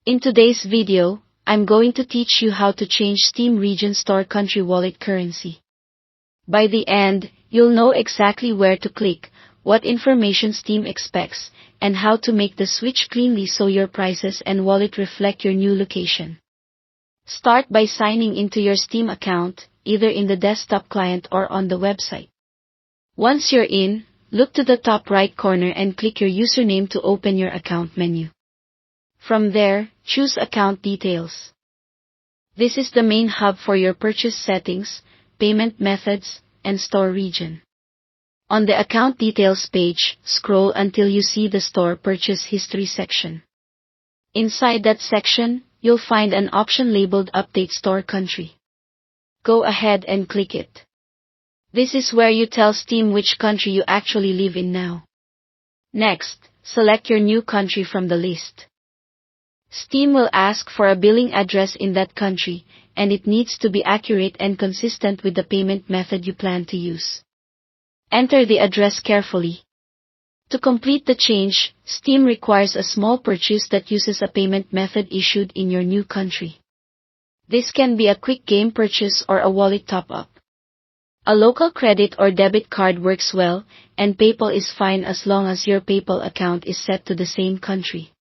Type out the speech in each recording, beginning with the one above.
In today's video, I'm going to teach you how to change Steam region store country wallet currency. By the end, you'll know exactly where to click, what information Steam expects, and how to make the switch cleanly so your prices and wallet reflect your new location. Start by signing into your Steam account, either in the desktop client or on the website. Once you're in, look to the top right corner and click your username to open your account menu. From there, choose Account Details. This is the main hub for your purchase settings, payment methods, and store region. On the Account Details page, scroll until you see the Store Purchase History section. Inside that section, you'll find an option labeled Update Store Country. Go ahead and click it. This is where you tell Steam which country you actually live in now. Next, select your new country from the list. Steam will ask for a billing address in that country, and it needs to be accurate and consistent with the payment method you plan to use. Enter the address carefully. To complete the change, Steam requires a small purchase that uses a payment method issued in your new country. This can be a quick game purchase or a wallet top-up. A local credit or debit card works well, and PayPal is fine as long as your PayPal account is set to the same country.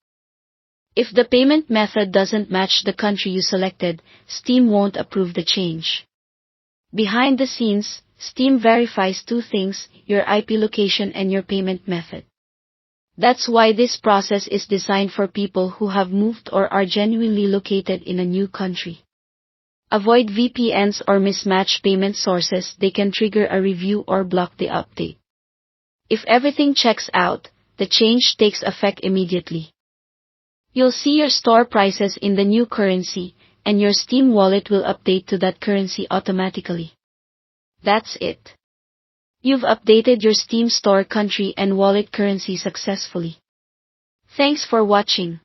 If the payment method doesn't match the country you selected, Steam won't approve the change. Behind the scenes, Steam verifies two things, your IP location and your payment method. That's why this process is designed for people who have moved or are genuinely located in a new country. Avoid VPNs or mismatched payment sources. They can trigger a review or block the update. If everything checks out, the change takes effect immediately. You'll see your store prices in the new currency, and your Steam wallet will update to that currency automatically. That's it. You've updated your Steam store country and wallet currency successfully. Thanks for watching.